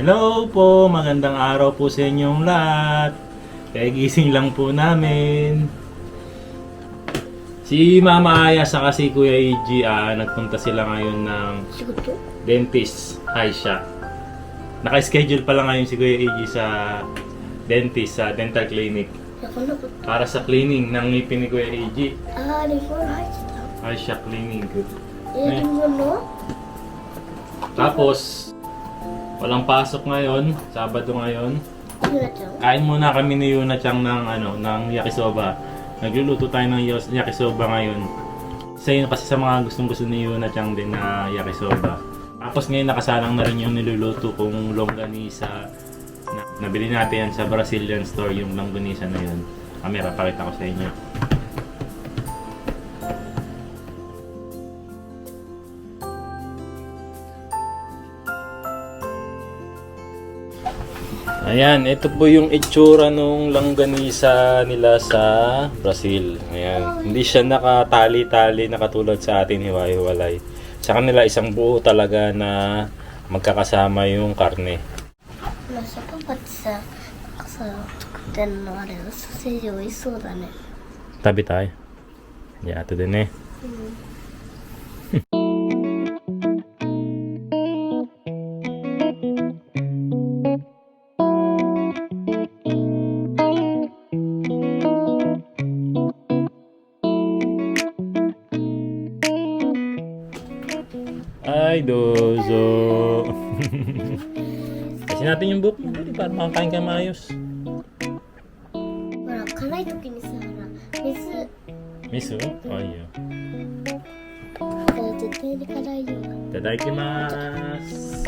Hello po, magandang araw po sa inyong lahat. Kaya gising lang po namin. Si Mama Aya sa si Kuya EG, nagpunta sila ngayon ng dentist. Hi siya. Naka-schedule pa lang ngayon si Kuya EG sa dentist, sa dental clinic. Para sa cleaning ng ngipin ni Kuya EG. Hi siya cleaning. Tapos, walang pasok ngayon, Sabado ngayon. Kain muna kami ni Yuna-chan ng yakisoba. Nagluluto tayo ng yakisoba ngayon. Isa yun kasi sa mga gustong-gusto ni Yuna-chan din na yakisoba. Tapos ngayon nakasalang na rin yung niluluto kong longganisa. Nabili natin yan sa Brazilian store, yung longganisa na yun. Kamera, pakita ko sa inyo. Ayan, ito po yung itsura nung longganisa nila sa Brazil. Ayan, hindi siya nakatali-tali na katulad sa atin, hiwa-hiwalay. Sa kanila isang buo talaga na magkakasama yung karne. Tabi tayo. Yeah, ito din eh. Ay, dozo. Kasi natin yung buhok mo, para makakain ka maayos. Miso? Ay, yo. Itadakimasu.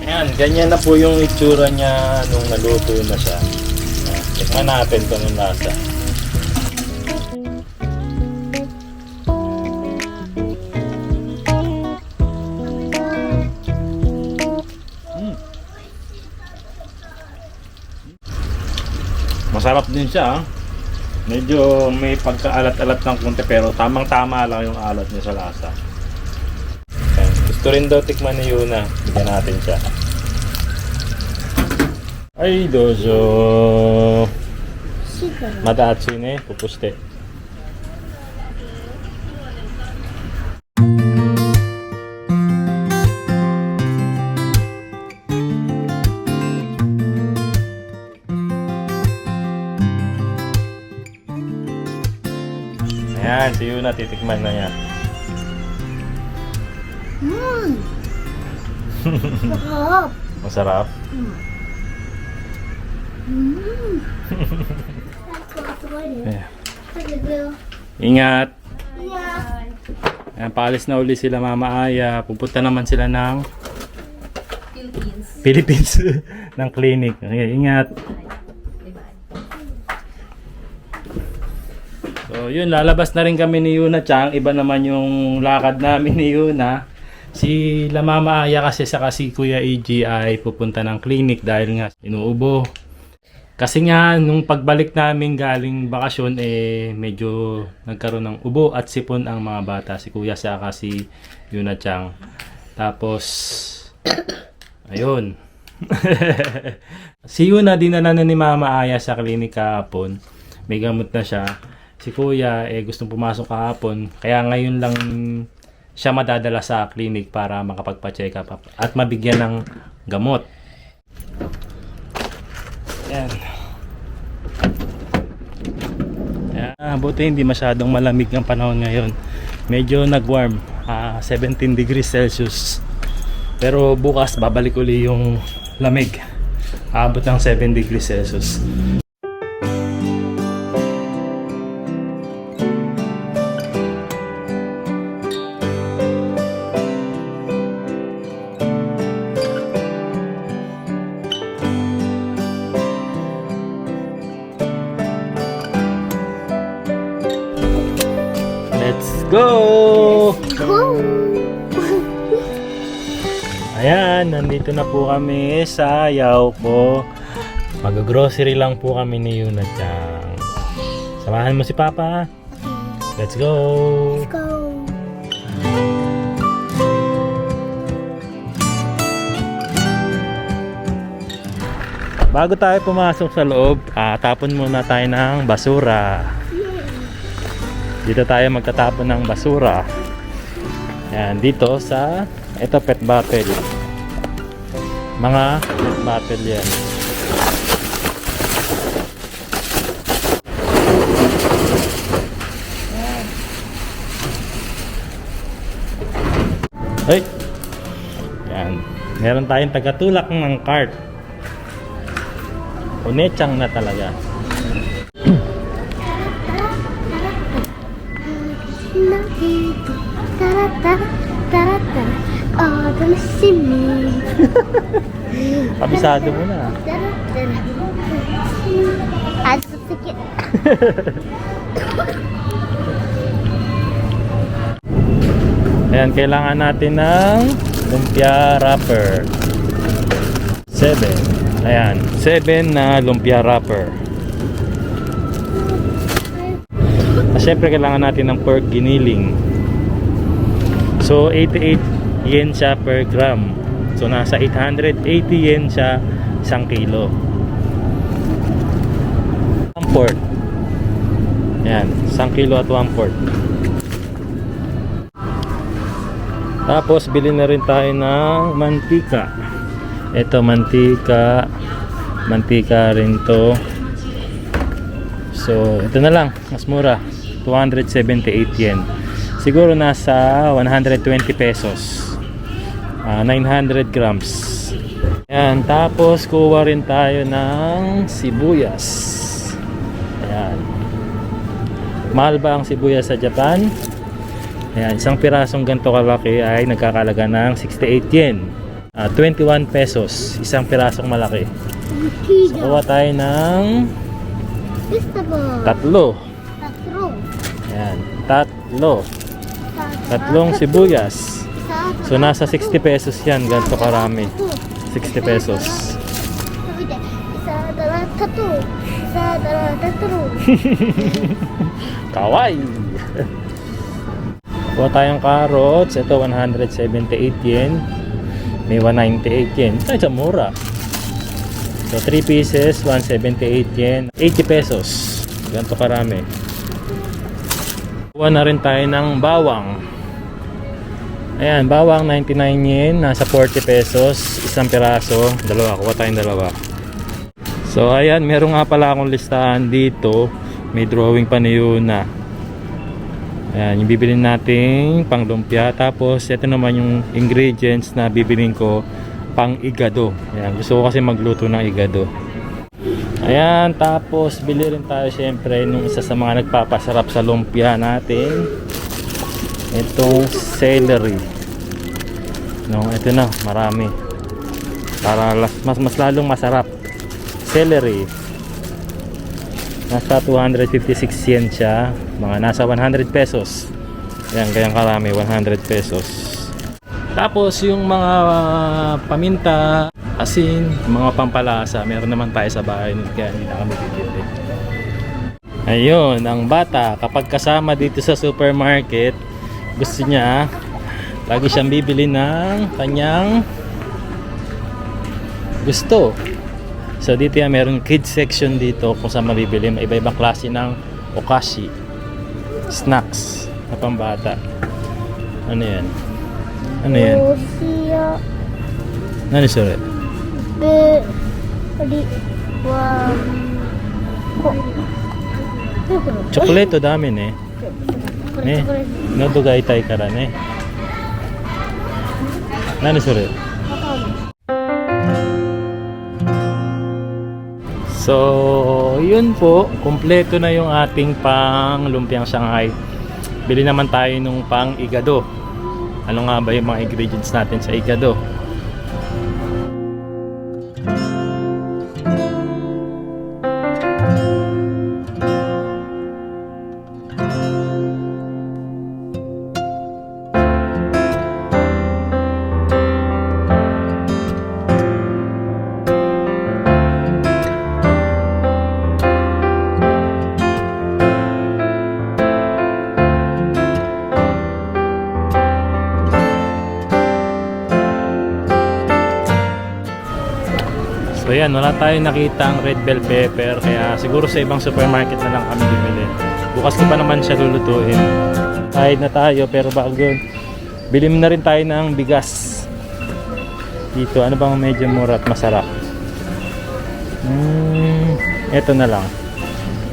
Ayan, ganyan na po yung itsura niya nung naluto na siya. Tikman natin kung anong lasa. Masarap din siya. Medyo may pagkaalat-alat ng konti pero tamang-tama lang yung alat niya sa lasa. Ayan. Gusto rin daw tikman ni Yuna. Bigyan natin siya. Ay, dozo. Mataatsu ne, pupuste. Ayan, si Yuna titikman na niya. Masarap. Masarap? Ingat. Ayan, paalis na uli sila Mama Aya. Pupunta naman sila ng Philippines ng clinic. Okay, ingat. So yun, lalabas na rin kami ni Yuna-chan. Iba naman yung lakad namin ni Yuna. Si Mama Aya kasi saka si Kuya EG ay pupunta ng clinic dahil nga inuubo. Kasi nga, nung pagbalik namin galing bakasyon, medyo nagkaroon ng ubo at sipon ang mga bata. Si Kuya saka si Yuna-chan. Tapos, ayun. Si Yuna, dinala na ni Mama Aya sa klinik kahapon. May gamot na siya. Si Kuya, gustong pumasok kahapon. Kaya ngayon lang siya madadala sa klinik para makapagpa-check up at mabigyan ng gamot. Yan. Buti hindi masyadong malamig ang panahon ngayon. Medyo nag-warm, 17 degrees Celsius. Pero bukas babalik uli yung lamig. Aabot ng 7 degrees Celsius. Let's go! Go! Ayan, nandito na po kami sa Yauco. Mag-grocery lang po kami ni Yuna Chang. Samahan mo si Papa. Let's go! Let's go. Bago tayo pumasok sa loob, tapon muna tayo ng basura. Dito tayo magtatapon ng basura. Yan, dito sa ito pet bottle. Mga pet bottle yan. Ay! Yan. Meron tayong tagatulak ng cart. Unechang na talaga. Nakito, tarata, tarata, oh, damsimi. Kabisado mo na. Tarata, at sakit. Ayan, kailangan natin ng lumpia wrapper. 7. Ayan, 7 na lumpia wrapper. Siyempre kailangan natin ng pork giniling. So 88 yen siya per gram. So nasa 880 yen siya 1 kilo. Ang pork. Ayan, 1 kilo at 1 pork. Tapos bilhin na rin tayo ng mantika. Ito mantika. Mantika rin to. So ito na lang, mas mura. 278 yen. Siguro nasa 120 pesos. 900 grams. Ayan, tapos kuha rin tayo ng sibuyas. Ayan. Mahal ba ang sibuyas sa Japan? Ayan, isang pirasong ganito kalaki ay nagkakalaga ng 68 yen. 21 pesos, isang pirasong malaki. So, kuha tayo ng tatlo. Ayan, tatlong sibuyas. So nasa 60 pesos yan, ganito karami. 60 pesos. Kawaii. Kuha tayong carrots. Ito 178 yen. May 198 yen. Ito sa mura. So 3 pieces, 178 yen. 80 pesos. Ganito karami. Kuha na rin tayo ng bawang. Ayan, bawang 99 yen. Nasa 40 pesos. Isang piraso. Dalawa. Kuha tayong dalawa. So ayan, meron nga pala akong listahan dito. May drawing pa ni Yuna. Ayan, yung bibilin nating pang lumpia. Tapos ito naman yung ingredients na bibilin ko pang igado. Ayan, gusto ko kasi magluto ng igado. Ayan, tapos bili rin tayo syempre nung isa sa mga nagpapasarap sa lumpia natin. Itong celery. No, ito na, marami. Para mas lalong masarap. Celery. Nasa 256 yen siya. Mga nasa 100 pesos. Ayan, gayang karami, 100 pesos. Tapos yung mga paminta, asin, mga pampalasa, meron naman tayo sa bahay, kaya hindi na kami bibili. Ayun, ang bata, kapag kasama dito sa supermarket, gusto niya, lagi siyang bibili ng kanyang gusto. So dito yan, meron kids section dito kung saan mabibili. May iba-ibang klase ng okashi, snacks na pambata. Ano yan? Ano yan? Ano sorry? Chocolate dami ne. Ne, nodogay tayo kara ne. Ano sorry? So, yun po, kumpleto na yung ating pang lumpiang Shanghai. Bili naman tayo nung pang igado. Ano nga ba yung mga ingredients natin sa igado? So yan, wala tayong nakita ang red bell pepper, kaya siguro sa ibang supermarket na lang kami bumili. Bukas ko pa naman siya lulutuin. Kahit na tayo, pero bago yun, bili na rin tayo ng bigas. Dito, ano bang medyo mura at masarap? Ito na lang.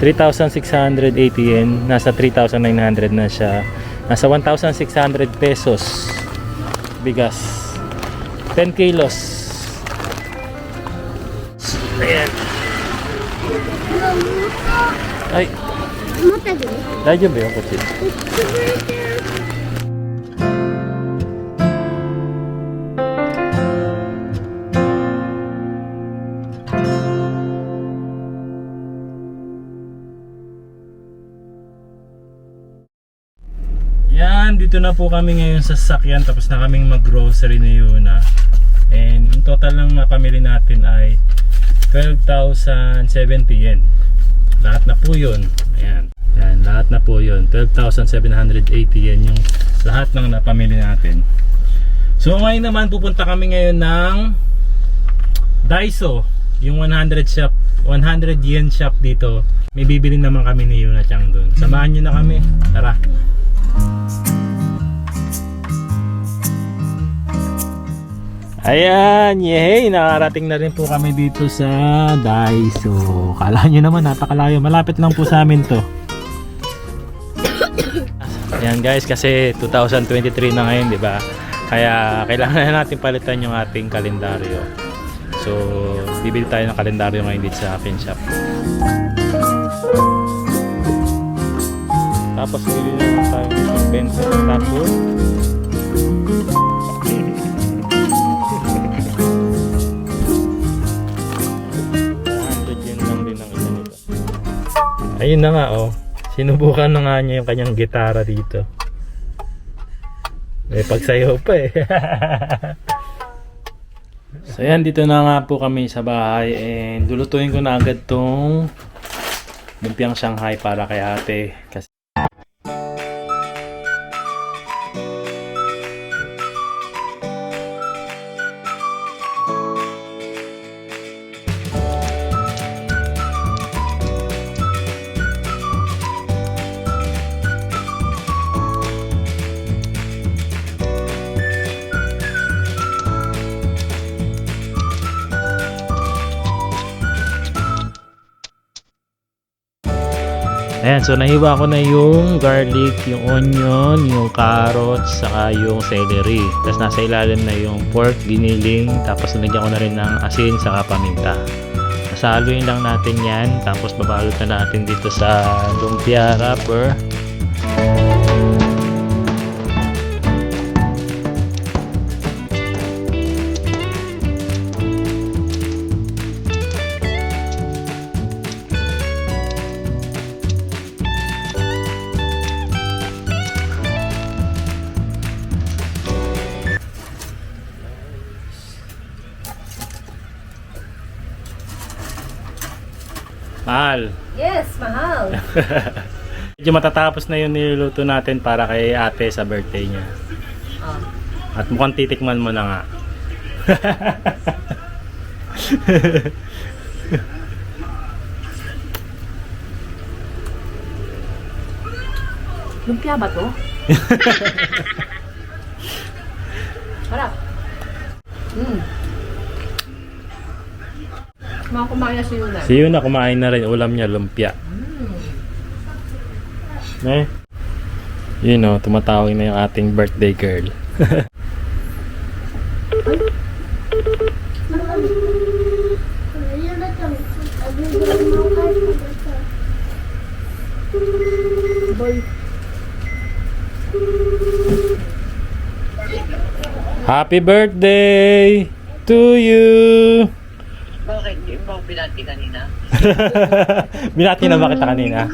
3,680 yen. Nasa 3,900 na siya. Nasa 1,600 pesos. Bigas. 10 kilos. Ayan. Ay. 持ってあげる大丈夫よ、こっち。Yan, dito na po kami ngayon sa sasakyan, tapos na kaming mag-grocery ni Yuna. And in total lang mapamili natin ay 12,070 yen. Lahat na po yun. Ayan. Ayan, lahat na po yun. 12,780 yen yung lahat ng napamili natin. So ngayon naman pupunta kami ngayon ng Daiso. Yung 100 yen shop dito. May bibili naman kami ni Yuna Chang dun. Samahan nyo na kami. Tara. Ayan, yay! Nakarating na rin po kami dito sa Daiso. Kala nyo naman, napakalayo. Malapit lang po sa amin to. Ayan guys, kasi 2023 na ngayon, di ba? Kaya kailangan na natin palitan yung ating kalendaryo. So, bibili tayo ng kalendaryo ngayon dito sa akin shop. Tapos, bibili naman tayo ng pencil. Tapos, ayun na nga oh. Sinubukan na nga niya yung kanyang gitara dito. May pagsayaw pa eh. So yan, dito na nga po kami sa bahay. And lulutuin ko na agad tong lumpiang Shanghai para kay ate. Kasi ayan, so nahiwa ko na yung garlic, yung onion, yung carrots, saka yung celery. Tapos nasa ilalim na yung pork, giniling, tapos nalagyan ko na rin ng asin, saka paminta. Nasaluin lang natin yan, tapos babalot na natin dito sa lumpia wrapper. Mahal. Yes, mahal. Medyo matatapos na yung niluluto natin para kay ate sa birthday niya. Oh. At mukhang titikman mo na nga. Lumpia ba to? Harap. Mga kumain na si Yuna. Si Yuna kumain na rin, ulam niya lumpia. Eh, yun o, tumatawag na yung ating birthday girl. Happy birthday to you! Bakit? Hindi mo binati kanina? Binati na ba kita kanina?